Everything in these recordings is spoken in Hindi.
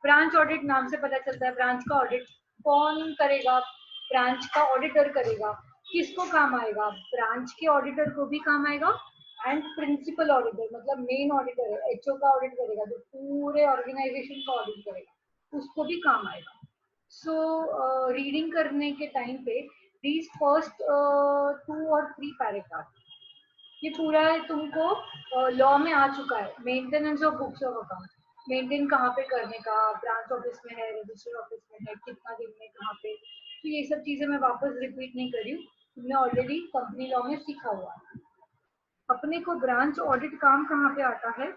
ब्रांच ऑडिट नाम से पता चलता है ब्रांच का ऑडिट कौन करेगा, ब्रांच का ऑडिटर करेगा। किसको काम आएगा, ब्रांच के ऑडिटर को भी काम आएगा एंड प्रिंसिपल ऑडिटर मतलब मेन ऑडिटर है, एचओ का ऑडिट करेगा, जो पूरे ऑर्गेनाइजेशन का ऑडिट करेगा उसको भी काम आएगा। सो रीडिंग करने के टाइम पे these first 2 और 3 पैराग्राफ, ये पूरा तुमको लॉ में आ चुका है। Maintenance of books of account, maintain कहाँ पे करने का, ब्रांच ऑफिस में है, रजिस्टर ऑफिस में है, कितना दिन में कहाँ पे, तो ये सब चीजें मैं वापस रिपीट नहीं कर रही हूँ, तुमने ऑलरेडी कंपनी लॉ में सीखा हुआ है। अपने को ब्रांच ऑडिट काम कहाँ पे आता है,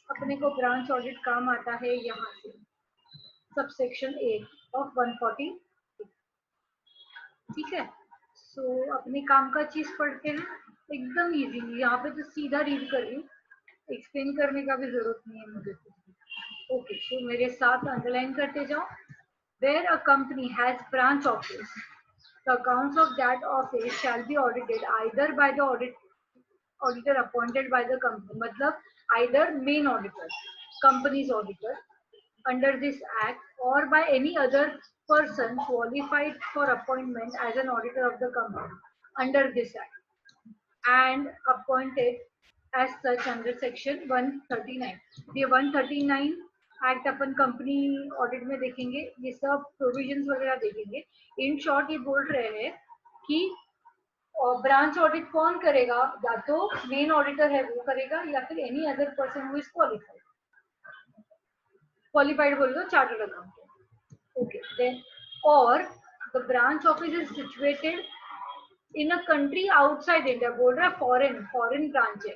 अपने को ब्रांच ऑडिट काम आता है यहाँ से, सबसेक्शन 8 ऑफ 140। ठीक है, सो अपने काम का चीज पढ़ते हैं एकदम इजीली, यहाँ पे तो सीधा रीड कर रही हूँ, एक्सप्लेन करने का भी जरूरत नहीं है मुझे। ओके, तो मेरे साथ अंडरलाइन करते जाओ। Where a company has branch office, the accounts of that office shall be audited either by the auditor appointed by the company, मतलब either main auditor, company's auditor under this act or by any other person qualified for appointment as an auditor of the company under this act and appointed as such under section 139। ये 139 एक्ट अपन कंपनी ऑडिट में देखेंगे, ये सब प्रोविजंस वगैरह देखेंगे। इन शॉर्ट ये बोल रहे हैं कि ब्रांच ऑडिट कौन करेगा, या तो मेन ऑडिटर है वो करेगा या फिर any other person who is qualified, qualified बोल दो चार्टर्ड अकाउंटेंट। ओके, देन और the branch office is situated in a country outside India, बोल रहा है फॉरेन, फॉरेन ब्रांच है।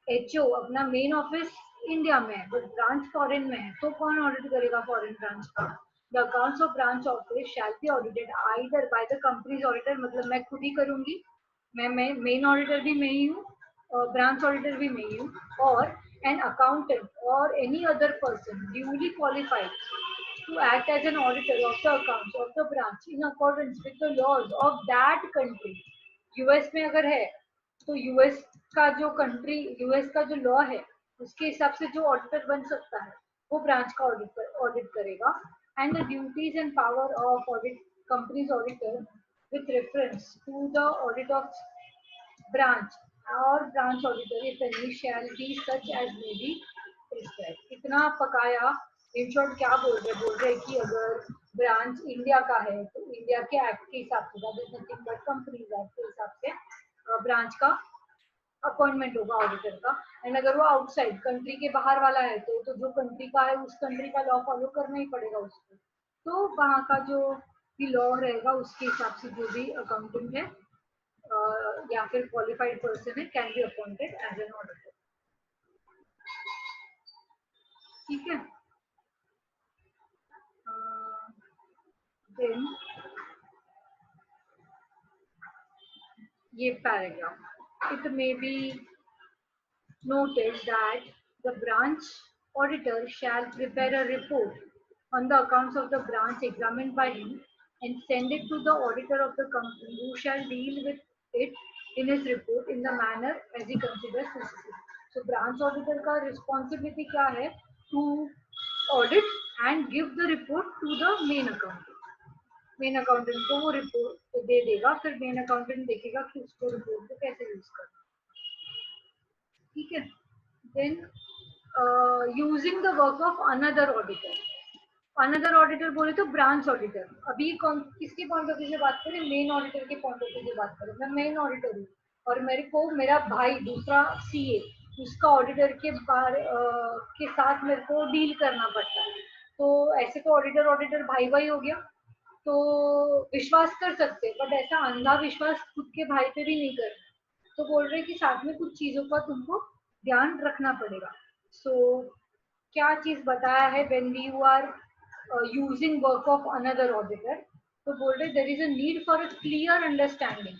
एचओ अपना मेन ऑफिस इंडिया में है बट ब्रांच फॉरेन में है, तो कौन ऑडिट करेगा फॉरेन ब्रांच का। The accounts of branch office shall be audited either by the companies auditor, मतलब मैं खुद ही करूंगी, मैं मेन ऑडिटर भी मैं ही हूँ, ब्रांच ऑडिटर भी मैं ही हूँ, और एन अकाउंटेंट और any other person duly qualified to act as an auditor of the accounts of the branch in accordance with the laws of that country। US में अगर है तो यूएस का जो कंट्री, यूएस का जो लॉ है उसके हिसाब से जो ऑडिटर बन सकता है वो ब्रांच का ऑडिट करेगा। And the duties and power of audit companies auditor with reference to the audit of branch और branch auditor if any shall be such as may be prescribed. इतना पकाया, इन शॉर्ट क्या बोल रहे कि अगर ब्रांच इंडिया का है तो इंडिया के एक्ट के हिसाब से, that is nothing but companies act के हिसाब से ब्रांच का अपॉइंटमेंट होगा ऑडिटर का। एंड अगर वो आउटसाइड कंट्री के बाहर वाला है तो जो कंट्री का है उस कंट्री का लॉ फॉलो करना ही पड़ेगा उसको, तो वहाँ का जो भी लॉ रहेगा उसके हिसाब से जो भी अकाउंटेंट है या फिर क्वालिफाइड पर्सन है can be appointed as an auditor. ठीक है, देन ये paragraph, it may be noted that the branch auditor shall prepare a report on the accounts of the branch examined by him and send it to the auditor of the company who shall deal with it in his report in the manner as he considers necessary। So branch auditor का responsibility क्या है, to audit and give the report to the main accountant। Main accountant को वो रिपोर्ट दे देगा, फिर मेन अकाउंटेंट देखेगा कि उसको रिपोर्ट को कैसे यूज करना। ठीक है, then using the work of another auditor. Another auditor बोले तो ब्रांच ऑडिटर। अभी कौन किसके पॉइंट ऑफ व्यू से बात करें, मेन ऑडिटर के पॉइंट ऑफ व्यू से बात करें। मैं मेन ऑडिटर हूँ और मेरे को मेरा भाई दूसरा सीए उसका ऑडिटर के बारे के साथ मेरे को डील करना पड़ता है, तो ऐसे तो ऑडिटर ऑडिटर भाई भाई हो गया तो विश्वास कर सकते, बट ऐसा अंधा विश्वास खुद के भाई पे भी नहीं करना। तो बोल रहे कि साथ में कुछ चीजों का तुमको ध्यान रखना पड़ेगा। सो क्या चीज बताया है, when you are using work of another auditor, तो बोल रहे there is a need for a clear understanding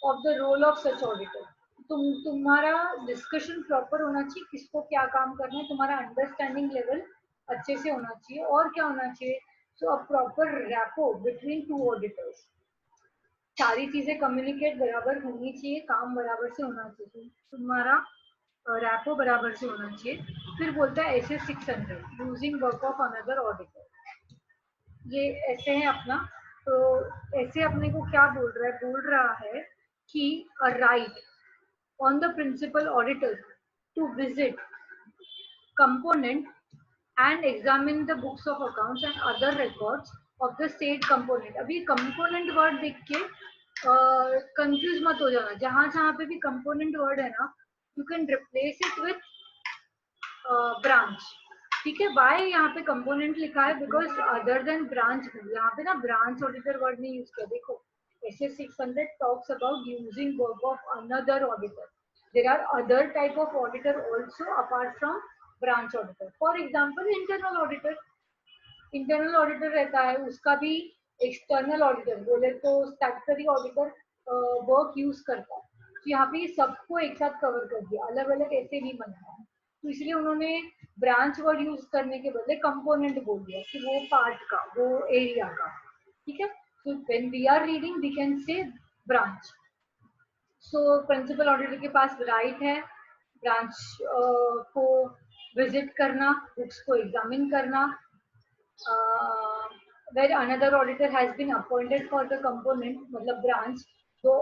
of the role of such auditor. तुम्हारा डिस्कशन प्रॉपर होना चाहिए, किसको क्या काम करना है, तुम्हारा अंडरस्टैंडिंग लेवल अच्छे से होना चाहिए, और क्या होना चाहिए, so a proper rapport between two auditors. सारी चीजें कम्युनिकेट बराबर होनी चाहिए, काम बराबर से होना चाहिए, तुम्हारा रैपो बराबर से होना चाहिए। फिर बोलता है SS 600 using work of another auditor. ये ऐसे है अपना। तो ऐसे अपने को क्या बोल रहा है कि a right on the principal auditor to visit component and examine the books of accounts and other records of the state component। अभी component word देख के कंफ्यूज मत हो जाना, जहां जहां पे भी component word है ना, you can replace it with branch. ठीक है, वाई यहाँ पे कंपोनेंट लिखा है बिकॉज अदर देन ब्रांच, यहाँ पे ना ब्रांच ऑडिटर वर्ड नहीं यूज किया। देखो SS 600 talks about using work of another auditor. There are other type of auditor also apart from branch auditor. For example internal auditor, internal auditor रहता है, उसका भी एक्सटर्नल ऑडिटर बोले तो स्टैट्यूटरी ऑडिटर वर्क यूज करता है। तो यहाँ पे सबको एक साथ कवर कर दिया, अलग अलग ऐसे नहीं बनता है। तो इसलिए उन्होंने ब्रांच वर्ड यूज करने के बदले कंपोनेंट बोल दिया कि वो पार्ट का, वो एरिया का। ठीक है, तो when we are reading we can say branch. So principal auditor के पास राइट है ब्रांच को विजिट करना, बुक्स को एग्जामिन करना। where another auditor has been appointed for the component, मतलब branch, so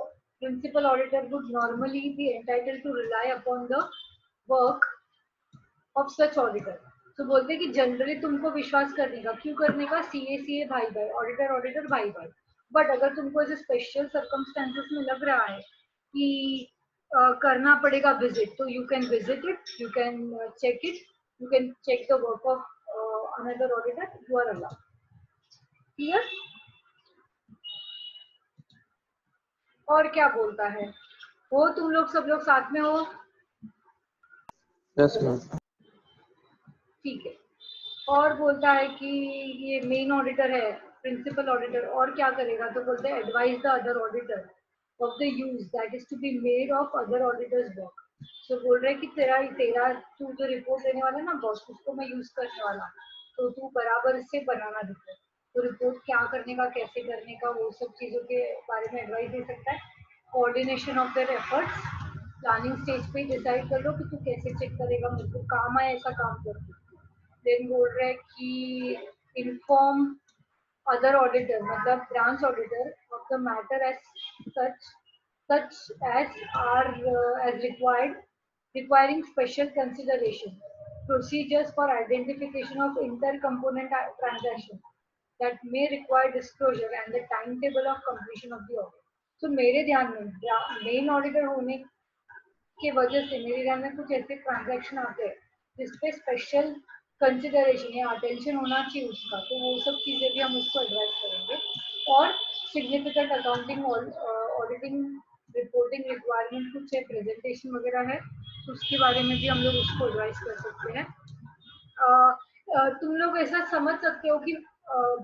principal auditor would normally be entitled to rely upon the work of such auditor। तो बोलते हैं कि जनरली तुमको विश्वास करने का, क्यों करने का, CA भाई भाई, ऑडिटर ऑडिटर भाई भाई। बट अगर तुमको ऐसे स्पेशल सर्कमस्टेंसेस में लग रहा है कि करना पड़ेगा विजिट, तो you can visit it, you can check it, you can check the work of another auditor, you are allowed. Clear? और क्या बोलता है वो, तुम लोग सब लोग साथ में हो? Yes ma'am. ठीक है। और बोलता है कि ये मेन ऑडिटर है, प्रिंसिपल ऑडिटर, और क्या करेगा, तो बोलते हैं advise the other auditor of the use that is to be made of other auditors work. तो बोल रहे हैं कि तेरा तू जो रिपोर्ट देने वाला है ना बॉस, उसको मैं यूज करने वाला, तो तू बराबर से बनाना रिपोर्ट। तो रिपोर्ट क्या करने का, कैसे करने का, वो सब चीजों के बारे में एडवाइस दे सकता है। Coordination of their efforts, planning stage पे डिसाइड कर लो कि तू कैसे चेक करेगा, मुझे को काम आए ऐसा काम कर। देन बोल रहे हैं कि इन्फॉर्म अदर ऑडिटर, मतलब branch auditor, of the matter as such as are as required, requiring special consideration, procedures for identification of inter-component transactions that may require disclosure and the timetable of completion of the audit। तो मेरे ध्यान में मेन ऑडिटर होने की वजह से मेरे ध्यान में कुछ ऐसे ट्रांजैक्शन आते हैं जिसपे स्पेशल कंसिडरेशन या अटेंशन होना चाहिए उसका, तो वो सब चीजें भी हम उसको एडवाइस करेंगे। और significant accounting auditing reporting requirement कुछ है, प्रेजेंटेशन वगैरह है, तो उसके बारे में भी हम लोग उसको एडवाइस कर सकते हैं। तुम लोग ऐसा समझ सकते हो कि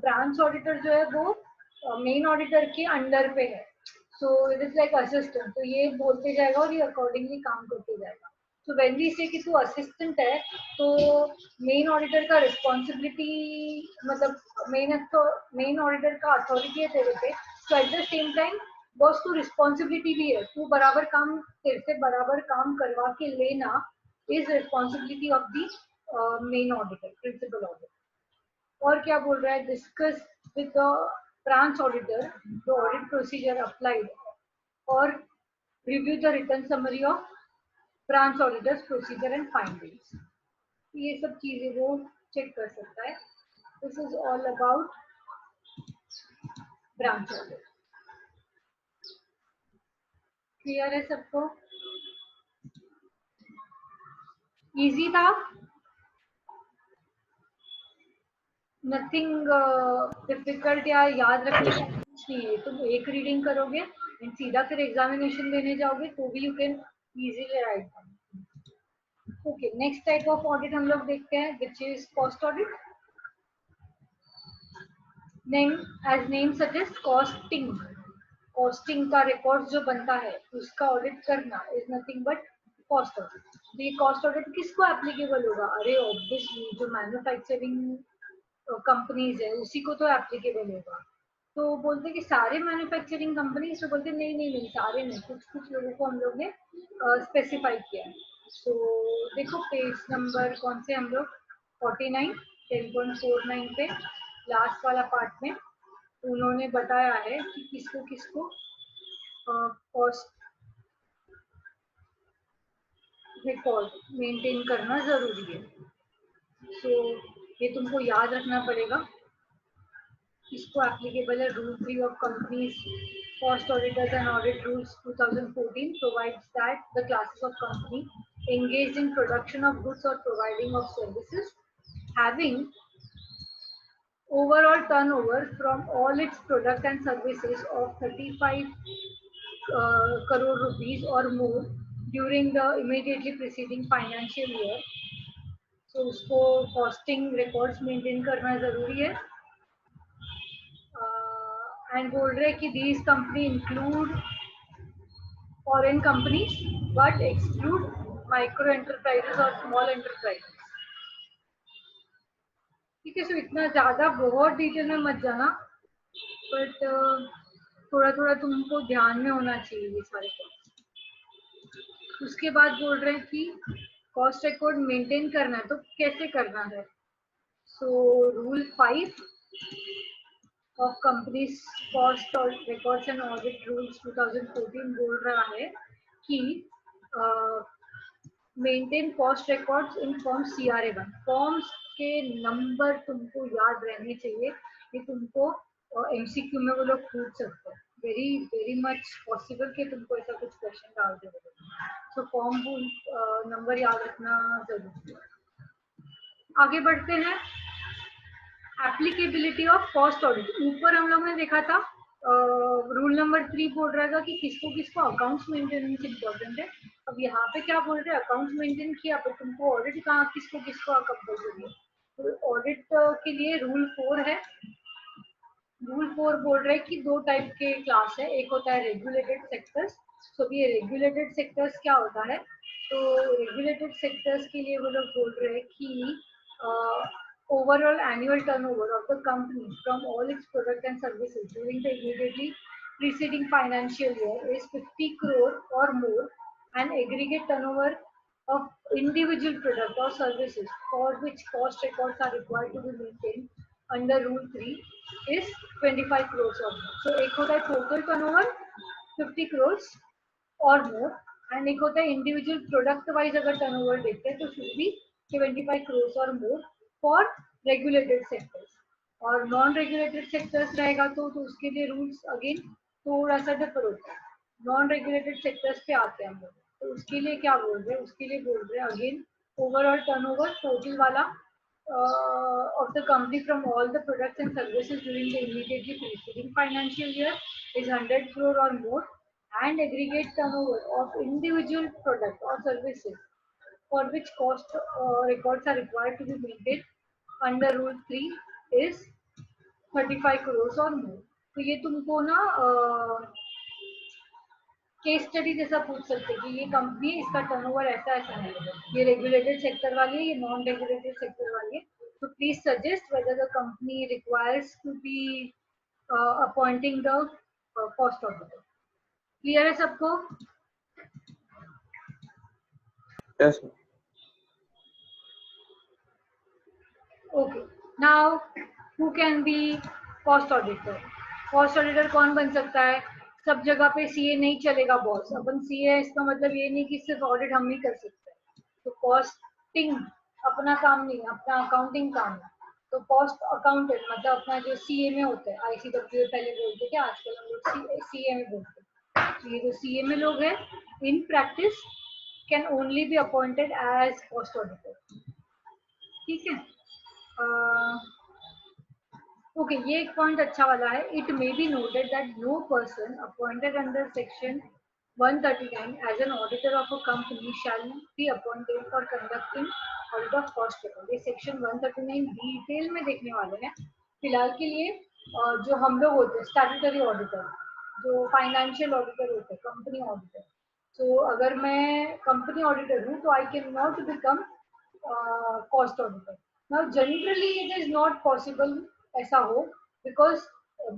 ब्रांच ऑडिटर जो है वो मेन ऑडिटर के अंडर पे है, so it is like assistant, तो ये बोलते जाएगा और ये अकॉर्डिंगली काम करते जाएगा। तो व्हेन वी से कि तू असिस्टेंट है, तो मेन ऑडिटर का रिस्पॉन्सिबिलिटी, मतलब मेन ऑडिटर का अथॉरिटी है तेरे पे, तो at the same time boss तू रिस्पॉन्सिबिलिटी भी है, तू बराबर काम, तेरे से बराबर काम करवा के लेना is responsibility of the main auditor, principal auditor. और क्या बोल रहा है, discuss with the branch auditor the audit procedure applied और review the return summary of branch auditors procedure and findings. ये सब चीजें वो चेक कर सकता है। This is all about branch audit. Clear है सबको? इजी था, नथिंग डिफिकल्ट या याद रखने का कुछ नहीं है। तुम एक रीडिंग करोगे एंड सीधा फिर एग्जामिनेशन देने जाओगे तो भी you can easily write. Okay, next type of audit हम लोग देखते हैं which is cost audit. Name as name suggest, costing, costing का रिकॉर्ड जो बनता है उसका ऑडिट करना is nothing but cost audit. ये कॉस्ट ऑडिट किसको एप्लीकेबल होगा? अरे ऑब्वियसली जो मैन्युफैक्चरिंग कंपनीज है उसी को तो एप्लीकेबल होगा। तो बोलते कि सारे मैन्युफैक्चरिंग कंपनीज, तो बोलते नहीं नहीं नहीं, सारे नहीं, कुछ कुछ लोगों को हम लोग ने स्पेसिफाई किया है। सो देखो पेज नंबर कौन से हम लोग 49 10.49 पे लास्ट वाला पार्ट में उन्होंने बताया है कि किसको किसको कॉस्ट रिकॉर्ड मेंटेन करना जरूरी है। सो ये तुमको याद रखना पड़ेगा। इसको एप्लीकेबल है rule 3 of companies cost auditors and audit rules 2014 provides that the classes of company engaged in production of goods or providing of services having overall turnover from all its product and services of 35 crore rupees or more during the immediately preceding financial year, so उसको कॉस्टिंग रिकॉर्ड्स मेंटेन करना जरूरी है। एंड बोल रहे कि these company include foreign companies but exclude micro enterprises और स्मॉल एंटरप्राइजेस। ठीक है, सो इतना ज्यादा बहुत डिटेल में मत जाना, बट थोड़ा थोड़ा तुमको ध्यान में होना चाहिए ये सारे कॉस्ट। उसके बाद बोल रहे हैं कि कॉस्ट रिकॉर्ड मेंटेन करना है तो कैसे करना है। So rule 5 of companies cost और रिकॉर्ड्स एंड ऑडिट रूल्स 2014 बोल रहा है कि maintain cost records in form CRA1। Forms के नंबर तुमको याद रहने चाहिए, ये तुमको MCQ में वो लोग पूछ सकते हैं। वेरी वेरी मच पॉसिबल कि तुमको ऐसा कुछ क्वेश्चन डाल दे। सो फॉर्म नंबर याद रखना जरूरी है। आगे बढ़ते हैं। एप्लीकेबिलिटी ऑफ कॉस्ट ऑडिट, ऊपर हम लोग ने देखा था रूल नंबर 3 बोल रहा था कि किसको किसको अकाउंट्स मेंटेनेंस इंपॉर्टेंट है। अब यहाँ पे क्या बोल रहे हैं, अकाउंट्स मेंटेन किया पर तुमको ऑडिट कहाँ किसको किसको कंपल्सरी है। तो ऑडिट के लिए रूल 4 है। रूल 4 बोल रहे हैं कि दो टाइप के क्लास है, एक होता है रेगुलेटेड सेक्टर्स। तो ये रेगुलेटेड सेक्टर्स क्या होता है, तो रेगुलेटेड सेक्टर्स के लिए वो लोग बोल रहे हैं कि overall annual turnover of the company from all its products and services during the immediately preceding financial year is 50 crore or more, and aggregate turnover of individual product or services for which cost records are required to be maintained under rule 3 is 25 crores or more. So एक होता है total turnover 50 crores और more, and एक होता है इंडिविजुअल प्रोडक्ट वाइज अगर टर्नओवर देखते हैं तो शुड बी 75 crores और मोर फॉर रेगुलेटेड सेक्टर्स। और नॉन रेगुलेटेड सेक्टर्स रहेगा तो उसके लिए रूल्स अगेन थोड़ा सा डिफर होता है। नॉन रेगुलेटेड सेक्टर्स पे आते हैं हम लोग, तो उसके लिए क्या बोल रहे हैं, उसके लिए बोल रहे हैं अगेन ओवरऑल टर्नओवर टोटल वाला of the company from all the products and services during the immediately preceding financial year is 100 crore or more, and aggregate turnover of individual product or services for which cost records are required to be maintained under rule 3 is 35 crores or more. तो ये तुमको ना केस स्टडी जैसा पूछ सकते हैं कि ये कंपनी है, इसका टर्नओवर ऐसा ऐसा है, ये रेगुलेटेड सेक्टर वाली है, ये नॉन रेगुलेटेड सेक्टर वाली है। तो please suggest whether the company requires to be appointing the cost auditor. Clear है सबको? Yes, ma'am. Okay, now who can be cost auditor? Cost auditor कौन बन सकता है? सब जगह पे सीए नहीं चलेगा बॉस। अपन सीए है इसका मतलब ये नहीं कि सिर्फ ऑडिट हम ही कर सकते हैं। तो कॉस्टिंग अपना काम नहीं है, अपना अकाउंटिंग काम है। तो कॉस्ट अकाउंटेंट मतलब अपना जो सीए में होता है, ICWA पहले बोलते थे, आजकल हम लोग सीए में बोलते हैं। तो ये जो सीए में लोग हैं in practice can only be appointed as cost auditor. ठीक है, ओके, ये एक पॉइंट अच्छा वाला है। It may be noted that no person appointed under section 139 as an auditor of a company shall be appointed for conducting audit of cost record. ये सेक्शन 139 डिटेल में देखने वाले हैं। फिलहाल के लिए जो हम लोग होते हैं स्टैट्यूटरी ऑडिटर, जो फाइनेंशियल ऑडिटर होते हैं, कंपनी ऑडिटर। तो अगर मैं कंपनी ऑडिटर हूँ तो I can not become cost auditor. Now generally it is not possible ऐसा हो, बिकॉज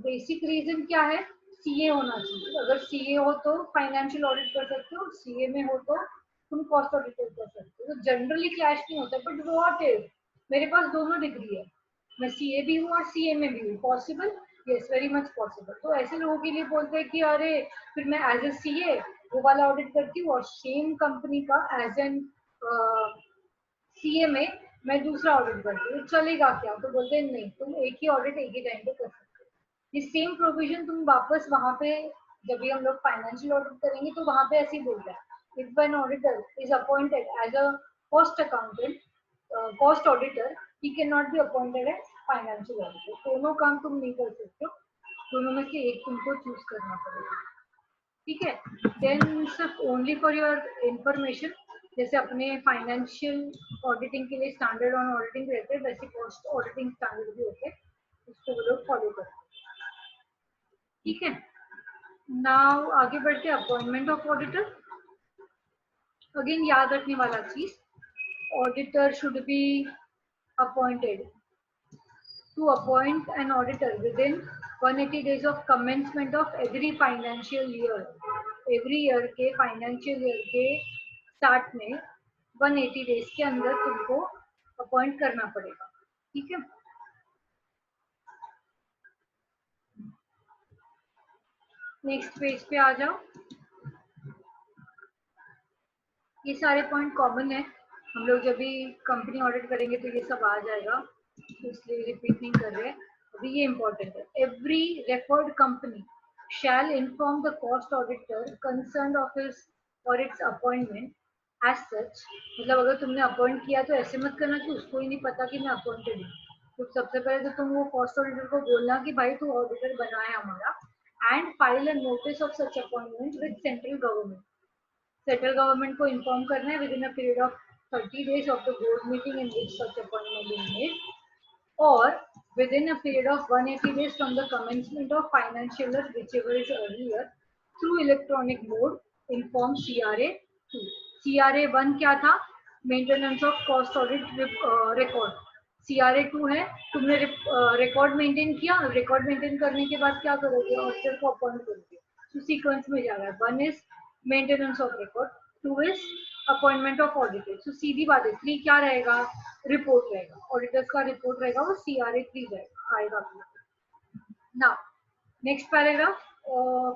बेसिक रीजन क्या है, सीए होना चाहिए। अगर सीए हो तो फाइनेंशियल ऑडिट कर सकते हो, सीए में हो तो तुम कॉस्ट ऑडिटर कर सकते हो। तो जनरली क्लैश नहीं होता, बट व्हाट इफ मेरे पास दोनों डिग्री है, मैं सीए भी हूँ और सीए में भी हूँ, possible? Yes, very much possible. तो ऐसे लोगों के लिए बोलते हैं कि अरे फिर मैं एज ए सीए वो वाला ऑडिट करती हूँ और सेम कंपनी का एज एन सीए में मैं दूसरा ऑडिट करती हूँ, चलेगा क्या? तो बोलते हैं नहीं, तुम एक ही ऑडिट एक ही टाइम पे कर सकते हो। ये सेम प्रोविजन तुम वापस वहां पे, जब भी हम लोग फाइनेंशियल ऑडिट करेंगे तो वहां पे ऐसे ही बोलता है, if an auditor is appointed as a cost accountant, cost auditor, he can not be appointed as financial auditor. दोनों काम तुम नहीं कर सकते हो, दोनों में से एक तुमको चूज करना पड़ेगा, ठीक है? देन सिर्फ ओनली फॉर योर इंफॉर्मेशन, जैसे अपने फाइनेंशियल ऑडिटिंग के लिए स्टैंडर्ड ऑन ऑडिटिंग रहते हैं, वैसे कॉस्ट ऑडिटिंग स्टैंडर्ड भी होते हैं, उसको वो लोग फॉलो करते हैं, ठीक है? नाउ आगे बढ़ते हैं अपॉइंटमेंट ऑफ ऑडिटर। अगेन याद रखने वाला चीज, auditor should be appointed to appoint an auditor within 180 days of commencement of every financial year. Every year के financial year के start में 180 days के अंदर तुमको अपॉइंट करना पड़ेगा, ठीक है? नेक्स्ट पेज पे आ जाओ। ये सारे पॉइंट कॉमन है, हम लोग जब भी कंपनी ऑडिट करेंगे तो ये सब आ जाएगा, तो इसलिए रिपीट नहीं कर रहे। अभी ये इंपॉर्टेंट है, every referred company shall inform the cost auditor concern of his और इट्स अपॉइंटमेंट एज सच। मतलब अगर तुमने अपॉइंट किया तो ऐसे मत करना कि उसको ही नहीं पता कि मैं अपॉइंटेड हूँ। तो सबसे पहले तो तुम वो कॉस्ट ऑडिटर को बोलना कि भाई तू ऑडिटर बना है हमारा, and file a notice of such appointment with central government. Central government को इन्फॉर्म करना है within a period of 30 days of the board meeting in which such appointment is made, or within a period of 180 days from the commencement of financial year whichever is earlier through electronic mode inform CRA 2। CRA 1 क्या था? Maintenance of cost audit record. CRA 2 है, तुमने रिकॉर्ड मेंटेन किया, रिकॉर्ड मेंटेन करने के बाद क्या करोगे? ऑडिटर को अपॉइंट करोगे। तो सीक्वेंस में जा रहा है, 1 is maintenance of record, 2 is appointment of auditor. तो सीधी बात है, 3 क्या रहेगा? रिपोर्ट रहेगा, ऑडिटर्स का रिपोर्ट रहेगा, वो CRA 3 आएगा। Now next paragraph,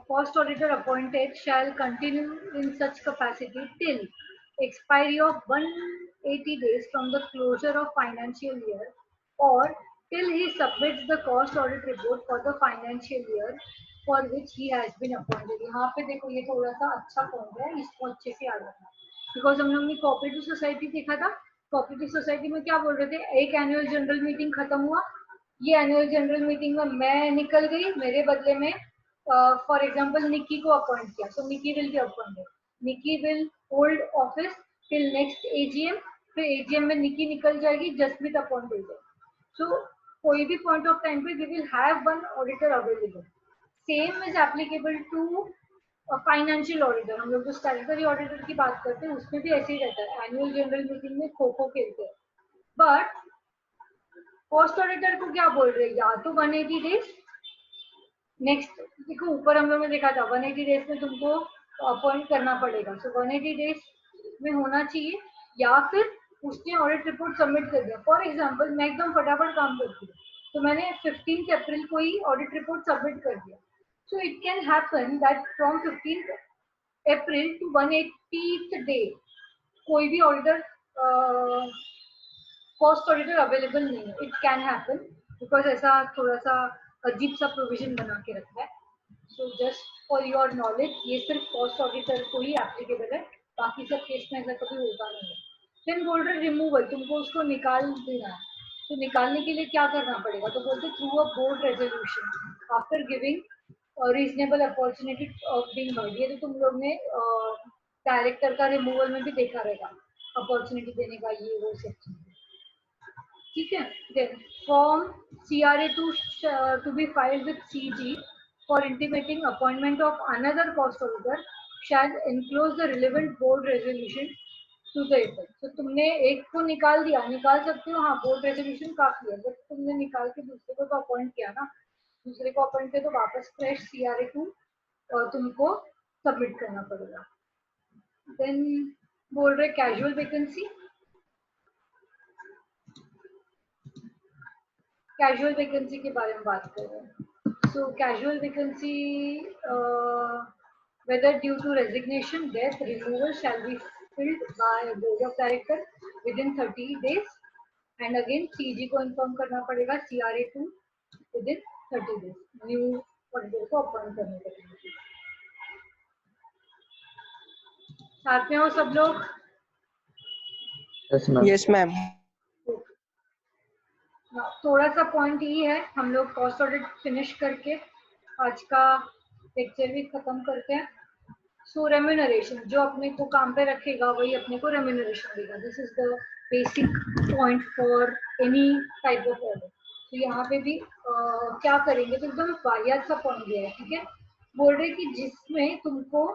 cost auditor appointed shall continue in such capacity till expiry of 180 days from the closure of financial year, or till he submits the cost audit report for the financial year for which he has been appointed। यहाँ पे देखो ये थोड़ा सा अच्छा पॉइंट है, इसको अच्छे से याद रखना, बिकॉज हम लोग ने कोऑपरेटिव सोसाइटी देखा था। कोऑपरेटिव सोसाइटी में क्या बोल रहे थे? एक एनुअल जनरल मीटिंग खत्म हुआ, ये एनुअल जनरल मीटिंग में मैं निकल गई, मेरे बदले में फॉर एग्जाम्पल निक्की को अपॉइंट किया, so Nikki will be appointed, Nikki will hold office till next AGM, फिर एजीएम में निक्की निकल जाएगी, जसमीत अपॉइंट हो जाएगी। सो कोई भी पॉइंट ऑफ टाइम पे we will have one auditor available. Same is applicable to financial auditor. हम लोग जो स्टैट्यूटरी ऑडिटर की बात करते हैं उसमें भी ऐसे ही रहता है, एनुअल जनरल मीटिंग में खो खो खेलते हैं। बट कॉस्ट ऑडिटर को क्या बोल रहे हैं? या तो 180 डेज, नेक्स्ट देखो ऊपर हम लोगों ने देखा था 180 डेज में तुमको अपॉइंट करना पड़ेगा, सो 180 डेज में होना चाहिए, या फिर उसने ऑडिट रिपोर्ट सबमिट कर दिया। फॉर एग्जाम्पल मैं एकदम फटाफट काम करती हूँ, तो मैंने 15 अप्रैल को ही ऑडिट रिपोर्ट सबमिट कर दिया, so it can happen that from 15 April to 180th day कोई भी ऑडिटर कॉस्ट ऑडिटर अवेलेबल नहीं है। इट कैन हैपन बिकॉज ऐसा थोड़ा सा अजीब सा प्रोविजन बना के रखा है। So just for your knowledge, ये सिर्फ कॉस्ट ऑडिटर को ही एप्लीकेबल है, बाकी सब केस में ऐसा कभी होता नहीं है। देन बोल रहे रिमूवल, तुमको उसको निकाल देना है, तो निकालने के लिए क्या करना पड़ेगा? तो बोलते through a board resolution after giving reasonable opportunity of being heard. ये तो तुम लोग ने डायरेक्टर का रिमूवल में भी देखा रहेगा, अपॉर्चुनिटी देने का, ये वो सब चीजें, ठीक है? Then form CRA to be filed with CG for intimating appointment of another cost auditor shall enclose the relevant board resolution to the effect. तो तुमने एक को निकाल दिया, निकाल सकते हो, हाँ बोर्ड रेजोल्यूशन काफी है, बट तुमने निकाल के दूसरे को तो अपॉइंट किया ना, दूसरे को अपॉइंट किया तो वापस फ्रेश CRA 2 तुमको सबमिट करना पड़ेगा। देन बोल रहे कैजुअल वैकेंसी, कैजुअल वैकेंसी के बारे में बात कर रहे हैं। सो casual vacancy whether due to resignation, death, removal shall be filled by board of director within 30 days and again CG को इन्फॉर्म करना पड़ेगा CRA to within 30 days new auditor को अपॉइंट करने के लिए। साथ में हो सब लोग? Yes, ma'am. Yes, ma'am. थोड़ा सा पॉइंट ये है, हम लोग कॉस्ट ऑडिट फिनिश करके आज का लेक्चर भी खत्म करते हैं। सो रेम्यूनरेशन, जो अपने को काम पे रखेगा वही अपने को रेम्यूनरेशन देगा। This is the basic point for any type of audit. तो यहाँ पे भी क्या करेंगे, तो एकदम वाहियात सा पॉइंट दिया है, ठीक है। बोल रहे कि जिसमें तुमको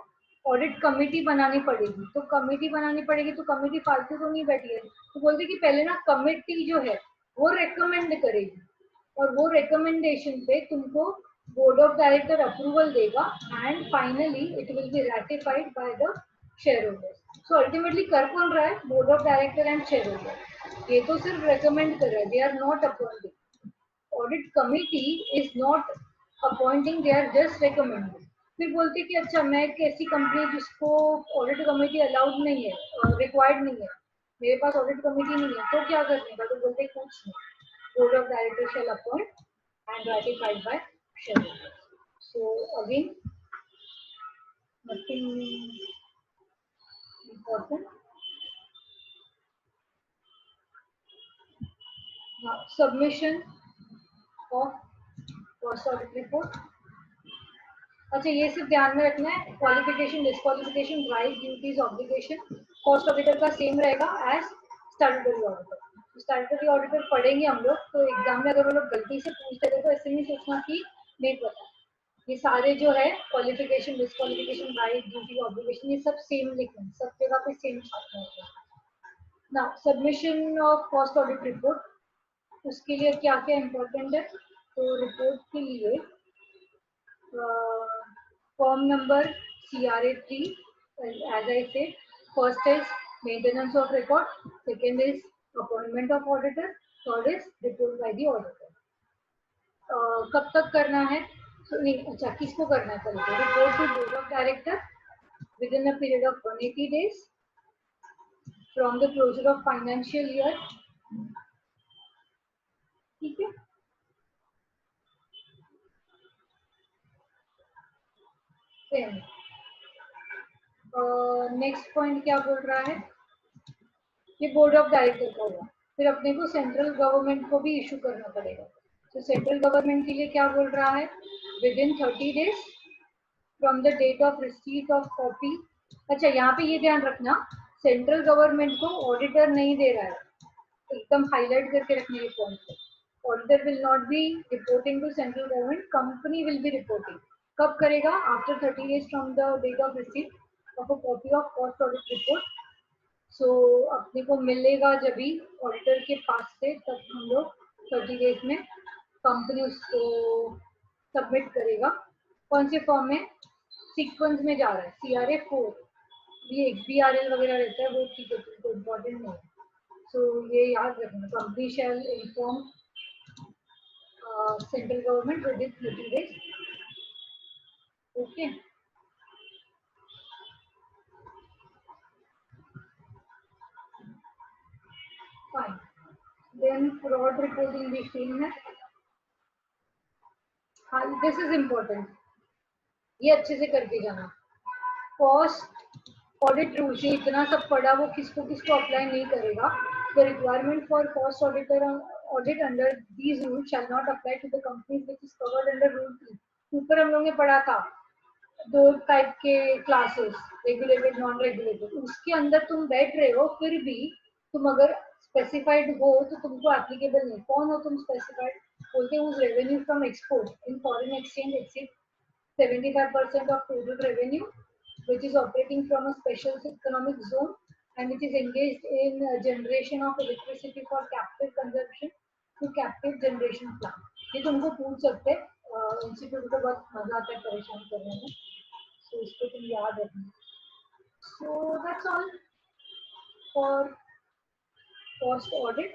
ऑडिट कमेटी बनानी पड़ेगी, तो कमेटी बनानी पड़ेगी तो कमेटी फालतू तो नहीं बैठी है, तो बोलते कि पहले ना कमेटी जो है वो रेकमेंड करेगी और वो रिकमेंडेशन पे तुमको बोर्ड ऑफ डायरेक्टर अप्रूवल देगा and finally it will be ratified by the shareholders. So ultimately कर कौन रहा है? Board of director and shareholder. ये तो सिर्फ रेकमेंड कर रहा है, they are not appointing. Audit committee is not appointing, they are just recommending. फिर बोलते कि अच्छा मैं एक ऐसी कंपनी जिसको ऑडिट कमिटी अलाउड नहीं है, रिक्वायर्ड नहीं है, मेरे पास ऑडिट कमिटी नहीं है, तो क्या करने का? तो बोलते कुछ नहीं, board of directors shall appoint and ratified by shareholders. So again, nothing important. Now submission of cost audit report. अच्छा, ये सिर्फ ध्यान में रखना है, qualification, disqualification, right, duties, obligation cost auditor का सेम रहेगा as statutory auditor. Statutory auditor पढ़ेंगे हम लोग, तो एग्जाम में अगर वो लोग गलती से पूछ देते तो ऐसे नहीं सोचना कि नहीं पता। ये सारे जो है qualification, disqualification, right, duty, obligation, ये सब सेम लिखना, सब जगह पे सेम छापना है। Now submission of cost audit report, उसके लिए क्या क्या इम्पोर्टेंट है? तो रिपोर्ट के लिए form number CRA 3, as I said, first is maintenance of record, second is appointment of auditor, third is report by the auditor. कब तक करना है? तो नहीं, अच्छा किसको करना है पहले? Report to board of director within a period of 180 days from the closure of financial year, ठीक है। नेक्स्ट पॉइंट क्या बोल रहा है? ये बोर्ड ऑफ डायरेक्टर का हुआ, फिर अपने को सेंट्रल गवर्नमेंट को भी इशू करना पड़ेगा। तो सेंट्रल गवर्नमेंट के लिए क्या बोल रहा है? Within 30 days from the date of receipt of copy. अच्छा, यहाँ पे ये ध्यान रखना, सेंट्रल गवर्नमेंट को ऑडिटर नहीं दे रहा है, एकदम हाईलाइट करके रखने के point. Auditor will not be reporting to central government, company will be reporting. कब करेगा? After 30 days from the date of receipt of a copy of cost audit report. So अपने को मिलेगा जब भी ऑडिटर के पास से, तब हम लोग 30 days में कंपनी उसको सबमिट करेगा। कौन से फॉर्म में? सीक्वेंस में जा रहा है, CRA 4, ये XBRL वगैरह रहता है वो ठीक है, तो इम्पोर्टेंट नहीं है। सो ये याद रखना, company shall inform central government with in 30 days। Okay, fine. Than fraud reporting भी सेम है। हाँ, दिस इज इम्पोर्टेंट, ये अच्छे से करके जाना। कॉस्ट ऑडिट रूल्स, ये इतना सब पढ़ा, वो किसको किसको अप्लाई नहीं करेगा। The requirement for cost auditor audit under these rules shall not apply to the companies which is covered under rule 3। ऊपर हम लोगों ने पढ़ा था दो टाइप के क्लासेस, रेगुलेटेड, नॉन रेगुलेटेड। उसके अंदर तुम बैठ रहे हो, फिर भी तुम अगर स्पेसिफाइड हो तो तुमको एप्लीकेबल नहीं। कौन हो तुम स्पेसिफाइड? बोलते हैं revenue from export in foreign exchange exceed 75% of total revenue, which is operating from a special economic zone and which is engaged in generation of electricity for captive consumption to captive generation plant. ये तुमको पूछ सकते हैं, इंस्टीट्यूट को बहुत मजा आता है परेशान करने में, तो इसको तुम याद रखना। So that's all. for post audit.